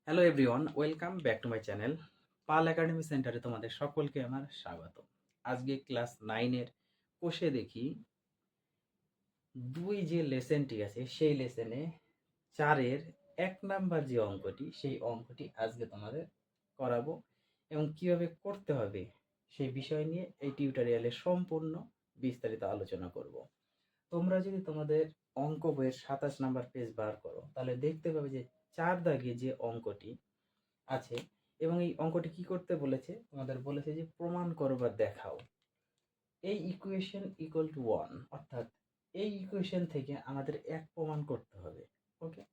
Hello everyone, welcome back to my channel. Pal academy সেন্টারে তোমাদের সকলকে আমার স্বাগত। আজকে ক্লাস 9-এর কোষে দেখি 2 যে লেসনটি আছে সেই লেসনে 4-এর 1 নাম্বার যে অঙ্কটি সেই অঙ্কটি আজকে তোমাদের করাবো এবং কিভাবে করতে হবে সেই বিষয় নিয়ে এই টিউটোরিয়ালে সম্পূর্ণ বিস্তারিত আলোচনা করব। তোমরা যদি তোমাদের অঙ্ক বইয়ের 27 নাম্বার পেজ বার করো তাহলে দেখতে পাবে যে 4 দাগে যে অঙ্কটি আছে এবং এই অঙ্কটি কি করতে বলেছে, তোমাদের বলেছে যে প্রমাণ করো বা দেখাও এই ইকুয়েশন ইকুয়াল টু 1, অর্থাৎ এই ইকুয়েশন থেকে আমাদের এক প্রমাণ করতে হবে। ওকে,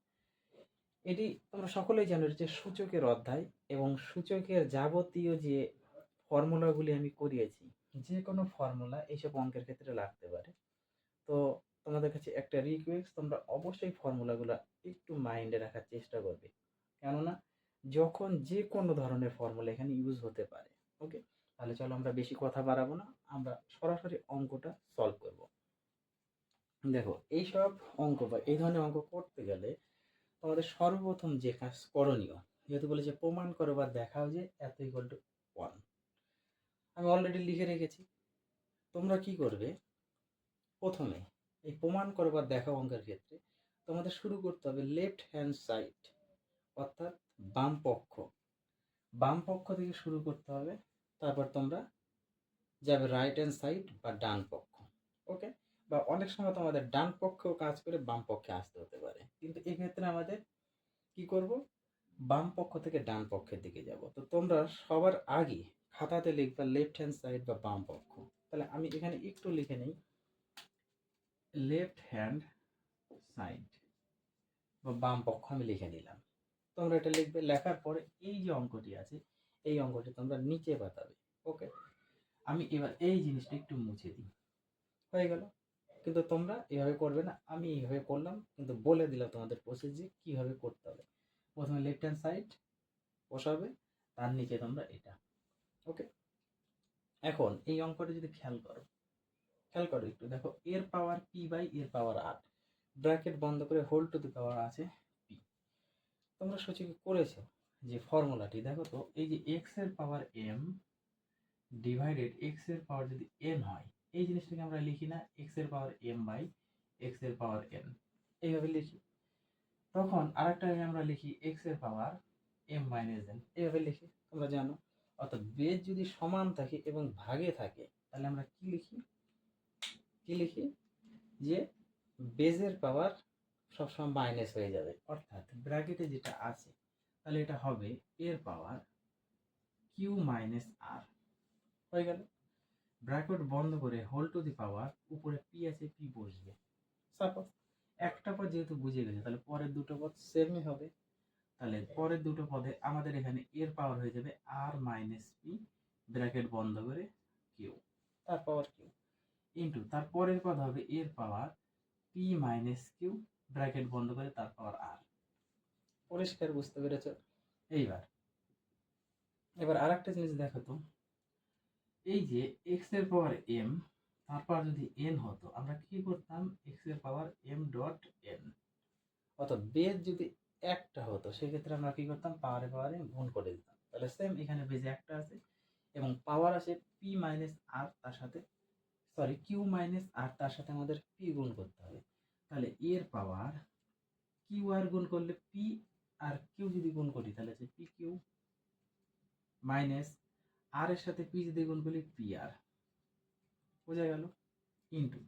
এটি তোমরা সকলেই জানো যে সূচকের অধ্যায় এবং সূচকের যাবতীয় যে ফর্মুলাগুলি আমি করিয়েছি, যে কোনো ফর্মুলা এইসব অঙ্কের ক্ষেত্রে লাগতে পারে। তো তোমাদের কাছে একটা রিকোয়েস্ট, তোমরা অবশ্যই ফর্মুলাগুলো একটু মাইন্ডে রাখার চেষ্টা করবে, কেননা যখন যে কোনো ধরনের ফর্মুলা এখানে ইউজ হতে পারে। ওকে, তাহলে চলো আমরা বেশি কথা বাড়াবো না, আমরা সরাসরি অঙ্কটা সলভ করব। দেখো, এইসব অঙ্ক বা এই ধরনের অঙ্ক করতে গেলে তোমাদের সর্বপ্রথম যে কাজ করণীয়, যেহেতু বলেছে প্রমাণ করো বা দেখাও যে এত ইকুয়াল টু 1, আমি অলরেডি লিখে রেখেছি। তোমরা কি করবে, প্রথমে এই প্রমাণ করো বা দেখাও অঙ্কের ক্ষেত্রে তোমাদের শুরু করতে হবে লেফট হ্যান্ড সাইড, অর্থাৎ বাম পক্ষ। বাম পক্ষ থেকে শুরু করতে হবে, তারপর তোমরা যাবে রাইট হ্যান্ড সাইড বা ডান পক্ষ। ওকে, বা অনেক সময় তোমাদের ডান পক্ষেও কাজ করে বাম পক্ষে আসতে হতে পারে, কিন্তু এক্ষেত্রে আমাদের কি করব, বাম পক্ষ থেকে ডান পক্ষের দিকে যাব। তো তোমরা সবার আগে খাতাতে লিখবা লেফট হ্যান্ড সাইড বা বাম পক্ষ। তাহলে আমি এখানে একটু লিখে নিই, লেফট হ্যান্ড সাইড বা বাম পক্ষ আমি লিখে নিলাম। তোমরা এটা লিখবে, লেখার পরে এই যে অঙ্কটি আছে এই অঙ্কটি তোমরা নিচে পাতাবে। ওকে, আমি এবার এই জিনিসটা একটু মুছে দিই, হয়ে গেল। কিন্তু তোমরা এভাবে করবে না, আমি এইভাবে করলাম, কিন্তু বলে দিলাম তোমাদের প্রসেস যে কীভাবে করতে হবে। প্রথমে লেফট হ্যান্ড সাইড বসাবে, তার নিচে তোমরা এটা। ওকে, এখন এই অঙ্কটা যদি খেয়াল করো একটু, দেখো এর পাওয়ার পি বাই এর পাওয়ার আর, ব্র্যাকেট বন্ধ করে হোল টু দি পাওয়ার আছে পি। তোমরা সূচকে করেছো যে ফর্মুলাটি, দেখো তো এই যে এক্স এর পাওয়ার এম ডিভাইডেড এক্স এর পাওয়ার যদি এন হয়, এই জিনিসটাকে আমরা লিখি না এক্স এর পাওয়ার এম বাই এক্স এর পাওয়ার এন, এইভাবে লিখি। তখন আরেকটা আমরা লিখি এক্স এর পাওয়ার এম মাইনাস এন, এইভাবে লিখি, তোমরা জানো। অর্থাৎ বেজ যদি সমান থাকে এবং ভাগে থাকে তাহলে আমরা কি লিখি যে বেজের পাওয়ার সবসময় মাইনাস হয়ে যাবে, অর্থাৎ ব্র্যাকেটে যেটা আছে তাহলে এটা হবে এর পাওয়ার কিউ মাইনাস আর, হয়ে গেল। ব্র্যাকেট বন্ধ করে হোল টু দি পাওয়ার, উপরে পি আছে পি বসবে। সাপোজ একটা পদ যেহেতু বুঝে গেছে তাহলে পরের দুটো পদ সেমই হবে, তাহলে পরের দুটো পদে আমাদের এখানে এর পাওয়ার হয়ে যাবে আর মাইনাস পি, ব্র্যাকেট বন্ধ করে কিউ, তার পাওয়ার কিউ, ইন্টু তার পরের পদ হবে এর পাওয়ার পি মাইনাস কিউ, ব্র্যাকেট বন্ধ করে তার পাওয়ার আর। পরিষ্কার, বুঝতে পেরেছ? এবার আরেকটা জিনিস দেখো তো, এই যে এক্স এর পাওয়ার এম, তারপর যদি এন হতো আমরা কি করতাম, এক্স এর পাওয়ার এম ডট এন, অর্থাৎ বেজ যদি একটা হতো সেক্ষেত্রে আমরা কি করতাম, পাওয়ারে পাওয়ারে গুণ করে দিতাম। তাহলে সেম এখানে বেজ একটা আছে এবং পাওয়ার আছে পি মাইনাস আর, তার সাথে কিউ মাইনাস আর, তার সাথে আমাদের পি গুণ করতে হবে। তাহলে এর পাওয়ার কিউ আর গুণ করলে পি, আর কিউ যদি গুণ করি তাহলে হচ্ছে পি কিউ, মাইনাস আর এর সাথে পি যদি গুণ করি পি আর, বোঝা গেল, ইন্টু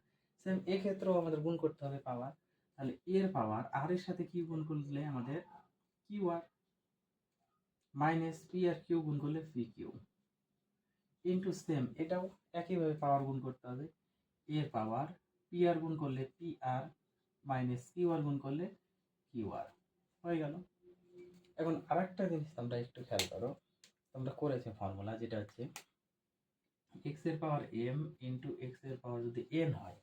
সেম এক্ষেত্রেও আমাদের গুণ করতে হবে পাওয়ার। তাহলে এর পাওয়ার আর এর সাথে কিউ গুণ করলে আমাদের Q R, minus P R Q গুণ করলে পি কিউ, ইন্টু সেম এটাও একইভাবে পাওয়ার গুণ করতে হবে। এর পাওয়ার পি আর গুণ করলে P R, minus Q R গুণ করলে কিউ আর, হয়ে গেল। এখন আরেকটা জিনিস তোমরা একটু খেয়াল করো, তোমরা করেছো ফর্মুলা, যেটা হচ্ছে এক্স এর পাওয়ার এম ইন্টু এক্স এর পাওয়ার যদি এন হয়,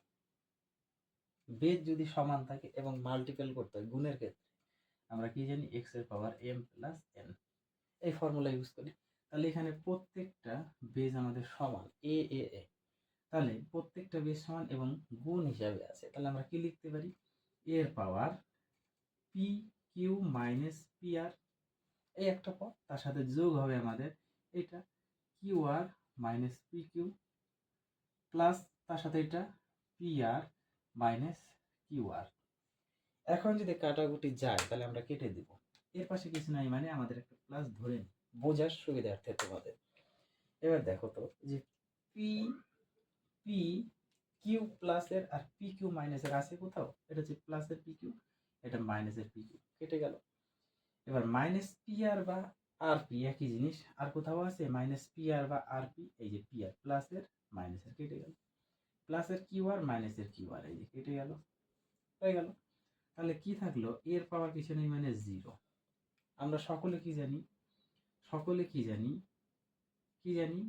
বেজ যদি সমান থাকে এবং মাল্টিপল করতে হয় গুণের ক্ষেত্রে, আমরা কি জানি এক্স এর পাওয়ার এম প্লাস এন, এই ফর্মুলা ইউজ করি। তাহলে এখানে প্রত্যেকটা বেজ আমাদের সমান এ এ এ, তাহলে প্রত্যেকটা বেজ সমান এবং গুণ হিসাবে আছে, তাহলে আমরা কি লিখতে পারি, এর পাওয়ার P Q minus P R, এই একটা পদ, তার সাথে যোগ হবে আমাদের এটা Q R minus P Q plus তার সাথে এটা P R minus Q R. এখন যদি কাটাকুটি যায় তাহলে আমরা কেটে দিব, এর পাশে কিছু নাই মানে আমাদের একটা প্লাস ধরে নিই বোঝার সুবিধার্থে তোমাদের। এবার দেখো তো যে পি পি কিউ প্লাসের আর পি কিউ মাইনাসের আছে কোথাও, এটা হচ্ছে প্লাসের পি কিউ, এটা মাইনাসের পি কিউ, কেটে গেল। এবার মাইনাস পি আর বা আর পি একই জিনিস, আর কোথাও আছে মাইনাস পি আর বা আর পি, এই যে পি আর প্লাসের মাইনাসের কেটে গেল, প্লাসের কিউ আর মাইনাসের কিউ আর, এই যে কেটে গেল, হয়ে গেল। তাহলে কি থাকলো, এর পাওয়ার কিছু নেই মানে জিরো। আমরা সকলে কি জানি, সকলে কি জানি, কি জানি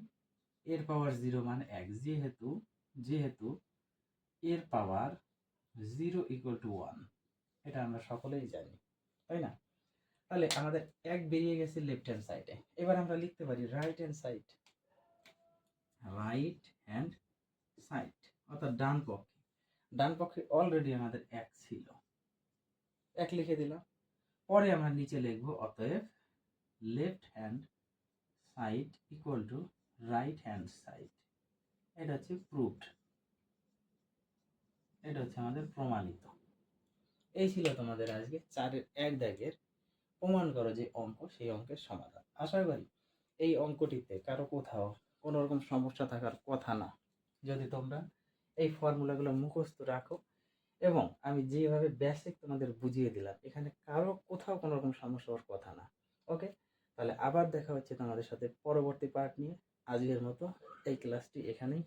এর পাওয়ার জিরো মানে এক, যেহেতু যেহেতু এর power zero equal to one, এটা আমরা সকলেই জানি, তাই না? তাহলে আমাদের এক বেরিয়ে গেছে লেফট হ্যান্ড সাইডে। এবার আমরা লিখতে পারি right hand side, right hand side অর্থাৎ ডান পক্ষে। ডান পক্ষে অলরেডি আমাদের এক ছিল, এক লিখে দিলাম। পরে আমরা নিচে লিখবো অতএব left hand side equal to right hand side. এটা হচ্ছে প্রুভড, এটা হচ্ছে আমাদের প্রমাণিত। এই ছিল তোমাদের আজকে 4-এর 1 দাগের প্রমাণ করো যে অঙ্ক, সেই অঙ্কের সমাধান। আশা করি এই অঙ্কটিতে কারো কোথাও কোনো রকম সমস্যা থাকার কথা না, যদি তোমরা এই ফর্মুলাগুলো মুখস্থ রাখো এবং আমি যেভাবে বেসিক তোমাদের বুঝিয়ে দিলাম, এখানে কারো কোথাও কোনো রকম সমস্যা হওয়ার কথা না। ওকে, তাহলে আবার দেখা হচ্ছে তোমাদের সাথে পরবর্তী পার্ট নিয়ে। আজকের মতো এই ক্লাসটি এখানেই